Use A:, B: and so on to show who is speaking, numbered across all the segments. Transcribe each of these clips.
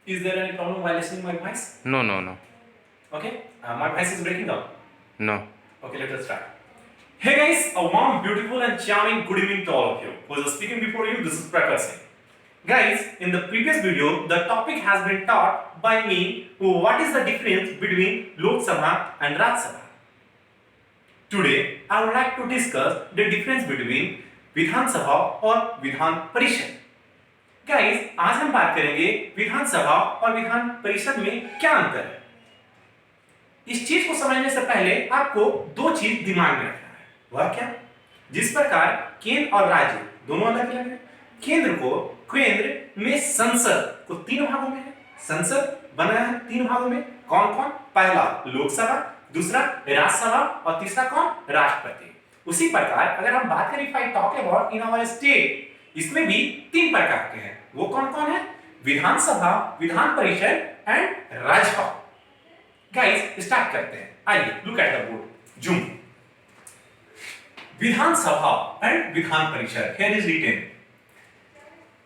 A: Is there any problem while listening my voice?
B: No, no, no,
A: Okay, my voice is breaking down.
B: no.
A: Okay, let us start. Hey guys, a warm, beautiful and charming good evening to all of you. Who is speaking before you? This is Prakash Singh. Guys, in the previous video, the topic has been taught by me. What is the difference between Lok Sabha and Raj Sabha? Today, I would like to discuss the difference between Vidhan Sabha और Vidhan Parishad. Guys, आज हम बात करेंगे विधान सभा और विधान परिषद में क्या अंतर है. इस चीज को समझने से पहले आपको दो चीज दिमाग में रखना है. वह क्या? जिस प्रकार केंद्र और राज्य दोनों अलग अलग है. केंद्र में संसद को तीन भागों में है. संसद बना है तीन भागों में. कौन कौन? पहला लोकसभा, दूसरा राज्यसभा और तीसरा कौन? राष्ट्रपति. उसी प्रकार अगर हम बात करें, if I talk about in our state, इसमें भी तीन प्रकार के हैं. वो कौन कौन है? विधानसभा, Vidhan Parishad and Rajya Sabha. Guys, start करते हैं. आइए, look at the board. Zoom. Vidhan Sabha and Vidhan Parishad. Here is written.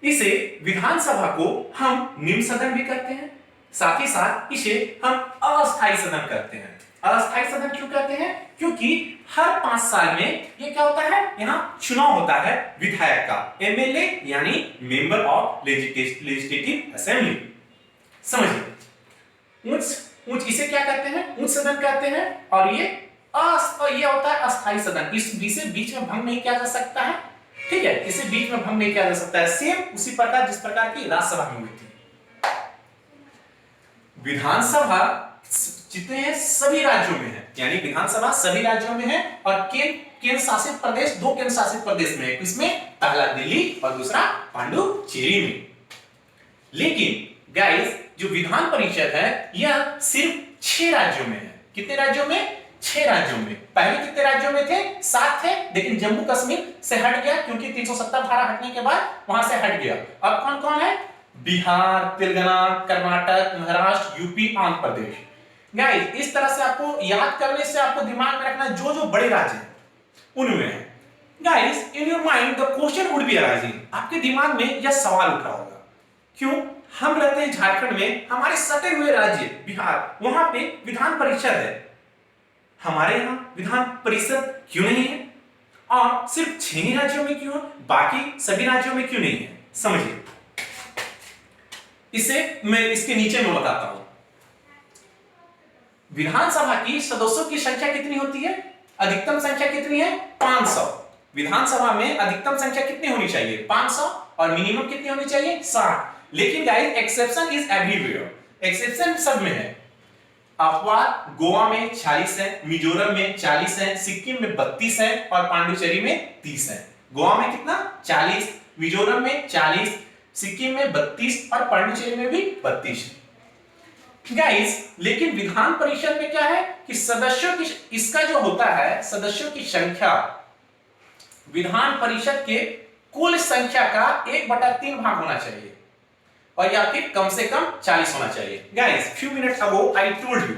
A: इसे विधानसभा को हम निम्न सदन भी कहते हैं, साथ ही साथ इसे हम अस्थायी सदन कहते हैं. अस्थायी सदन क्यों कहते हैं? क्योंकि हर 5 साल में ये क्या होता है, यहाँ चुनाव होता है विधायक का, एमएलए यानी मेंबर ऑफ लेजिस्लेटिव असेंबली. समझिए, उच्च इसे क्या कहते हैं? उच्च सदन कहते हैं. और ये होता है अस्थायी सदन. इसे बीच में भंग नहीं किया जा सकता है. ठीक है, इसे बीच में भंग नहीं किया जा सकता है. सेम उसी प्रकार जिस प्रकार की राज्यसभा में हुई थी. विधानसभा जितने हैं सभी राज्यों में है, यानी विधानसभा सभी राज्यों में है. और केंद्र शासित प्रदेश, 2 केंद्र शासित प्रदेश में है. किसमें? पहला दिल्ली और दूसरा पांडुचेरी में. लेकिन गाइस, जो विधान परिषद है यह सिर्फ 6 राज्यों में है. कितने राज्यों में? 6 राज्यों में. पहले कितने राज्यों में थे? 7 थे. लेकिन जम्मू कश्मीर से हट गया, क्योंकि 370 धारा हटने के बाद वहां से हट गया. अब कौन कौन है? बिहार, तेलंगाना, कर्नाटक, महाराष्ट्र, यूपी, आंध्र प्रदेश. गाइस, इस तरह से आपको याद करने से आपको दिमाग में रखना जो जो बड़े राज्य हैं उनमें है. Guys, in your mind the question would be arising. आपके दिमाग में यह सवाल उठ रहा होगा, क्यों हम रहते हैं झारखंड में, हमारे सटे हुए राज्य बिहार, वहां पे विधान परिषद है, हमारे यहां विधान परिषद क्यों नहीं है? और सिर्फ 6 ही राज्यों में क्यों, बाकी सभी राज्यों में क्यों नहीं है? समझिए, इसे मैं इसके नीचे में बताता हूं. विधानसभा की सदस्यों की संख्या कितनी होती है? अधिकतम संख्या कितनी है? 500. विधानसभा में अधिकतम संख्या कितनी होनी चाहिए? 500. और मिनिमम कितनी होनी चाहिए? 60. लेकिन guys, exception is everywhere. Exception सब में है. अपवाद गोवा में 40 है, मिजोरम में 40 है, सिक्किम में 32 है और पांडुचेरी में 30 है. गोवा में कितना? 40, मिजोरम में 40, सिक्किम में 32 और पांडुचेरी में भी 32. गाइस, लेकिन विधान परिषद में क्या है कि सदस्यों की, इसका जो होता है सदस्यों की संख्या, विधान परिषद के कुल संख्या का 1/3 भाग होना चाहिए, और या फिर कम से कम 40 होना चाहिए. Guys, few minutes ago I told you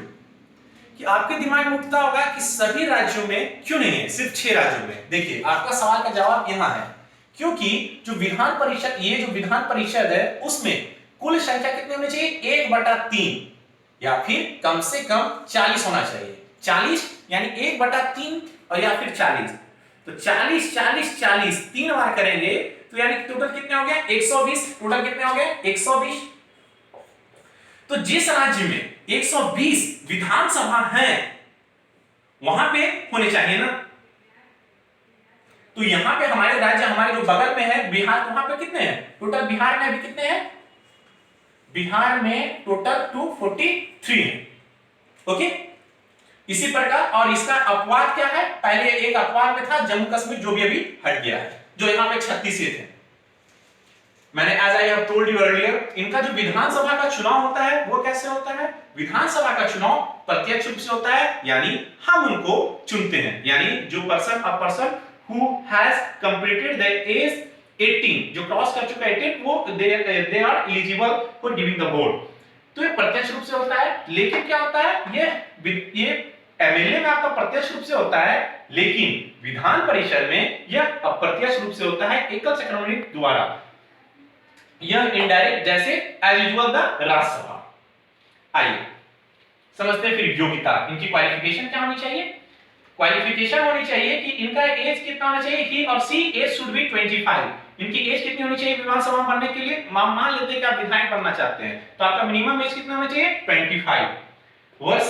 A: कि आपके दिमाग में उठता होगा कि सभी राज्यों में क्यों नहीं है, सिर्फ 6 राज्यों में. देखिए, आपका सवाल का जवाब यहां है, क्योंकि जो विधान परिषद, ये जो विधान परिषद है उसमें कुल संख्या कितनी होनी चाहिए? 1/3 या फिर कम से कम 40 होना चाहिए. 40 यानी 1/3 और या फिर 40. तो 40 40 40 3 बार करेंगे तो यानी टोटल कितने हो गए? 120. टोटल कितने हो गए? 120. तो जिस राज्य में 120 विधानसभा है वहां पे होने चाहिए ना. तो यहां पे हमारे राज्य, हमारे जो बगल में है बिहार, वहां पे कितने हैं टोटल? बिहार में अभी कितने हैं? बिहार में टोटल 243 है. ओके, इसी प्रकार. और इसका अपवाद क्या है? पहले एक अपवाद में था जम्मू कश्मीर, जो भी अभी हट गया है, जो यहां पे 36 थे. मैंने as I have told you earlier, इनका जो विधानसभा का चुनाव होता है वो कैसे होता है? विधानसभा का चुनाव प्रत्यक्ष रूप से होता है, यानी हम उनको चुनते हैं. यानी जो a person who has completed the age 18, जो क्रॉस कर चुका है 18, वो they are eligible for giving the vote. तो ये प्रत्यक्ष रूप से होता है. लेकिन क्या होता है, ये एमएलए में आपका प्रत्यक्ष रूप से होता है, लेकिन विधान परिषद में यह अप्रत्यक्ष रूप से होता है, एकल चक्रमणि द्वारा. यह इनडायरेक्ट जैसे एज यूजुअल द राज्यसभा। आइए समझते हैं फिर योग्यता, इनकी क्वालिफिकेशन क्या होनी चाहिए। क्वालिफिकेशन होनी चाहिए कि इनका एज कितना होना चाहिए, ही और सी एज शुड बी 25। इनकी एज कितनी होनी चाहिए विधानसभा में बनने के लिए। मान लेते हैं कि आप विधायक बनना चाहते हैं तो आपका मिनिमम एज कितना होना चाहिए 25 वर्ष।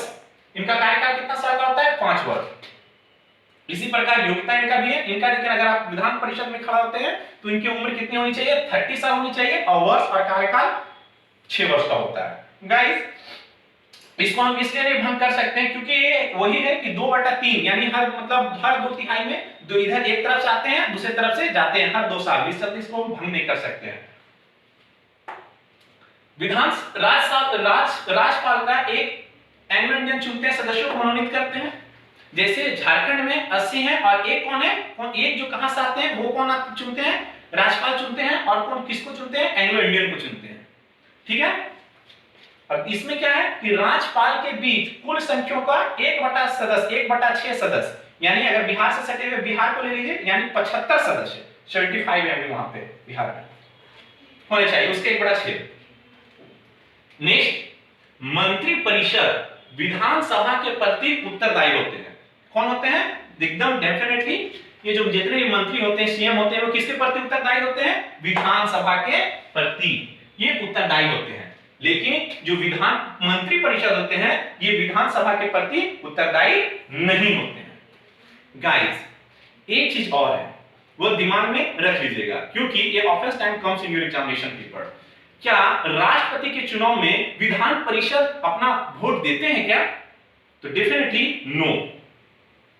A: इनका कार्यकाल कितना साल का होता है 5 वर्ष। इसी प्रकार योग्यता इनका भी है। इनका लेकिन अगर आप विधान परिषद में खड़ा होते हैं तो इनकी उम्र कितनी होनी चाहिए 30 साल होनी चाहिए और वर्ष और कार्यकाल 6 वर्ष का होता है। गाइस इसको हम इसलिए नहीं भंग कर सकते हैं क्योंकि ये वही है कि 2/3 यानी हर मतलब हर 2/3 में दो इधर एक तरफ से आते हैं दूसरी तरफ से जाते हैं हर 2 साल। इस चलते इसको हम भंग नहीं कर सकते हैं। राज्यपाल का एक एंग्लो इंडियन चुनते हैं, सदस्यों को मनोनीत करते हैं। जैसे झारखंड में 80 हैं और एक कौन है, एक जो कहां से आते हैं वो कौन चुनते हैं, राज्यपाल चुनते हैं। और कौन किसको चुनते हैं, एंग्लो इंडियन को चुनते हैं। ठीक है। और इसमें क्या है कि राज्यपाल के बीच कुल संख्याओं का 1/6 सदस्य, यानी अगर बिहार से सटे हुए बिहार को ले लीजिए यानी 75 सदस्य 75 है वहां पे बिहार में होने चाहिए, उसके 1/6। नेक्स्ट, मंत्री परिषद विधानसभा के प्रति उत्तरदायी होते हैं। कौन होते हैं, एकदम डेफिनेटली ये जो जितने भी मंत्री होते हैं सीएम होते हैं वो किसके प्रति उत्तरदायी होते हैं, विधानसभा के प्रति ये उत्तरदायी होते हैं। लेकिन जो विधान मंत्री परिषद होते हैं ये विधानसभा के प्रति उत्तरदायी नहीं होते हैं। गाइस एक चीज और है वो दिमाग में रख लीजिएगा क्योंकि ये offence time comes in your examination paper. क्या राष्ट्रपति के चुनाव में विधान परिषद अपना वोट देते हैं क्या, तो डेफिनेटली नो।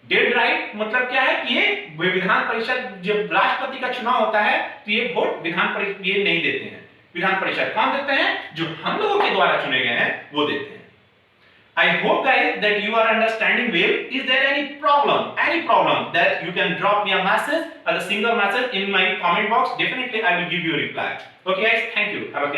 A: डेड राइट मतलब क्या है कि ये विधान परिषद जब राष्ट्रपति का चुनाव होता है तो ये वोट विधान परिषद ये नहीं देते हैं। विधान परिषद कौन देते हैं, जो हम लोगों के द्वारा चुने गए हैं वो देते हैं। I hope guys that you are understanding well. Is there any problem that you can drop me a message as a single message in my comment box. Definitely I will give you a reply. Okay guys, thank you. Have a great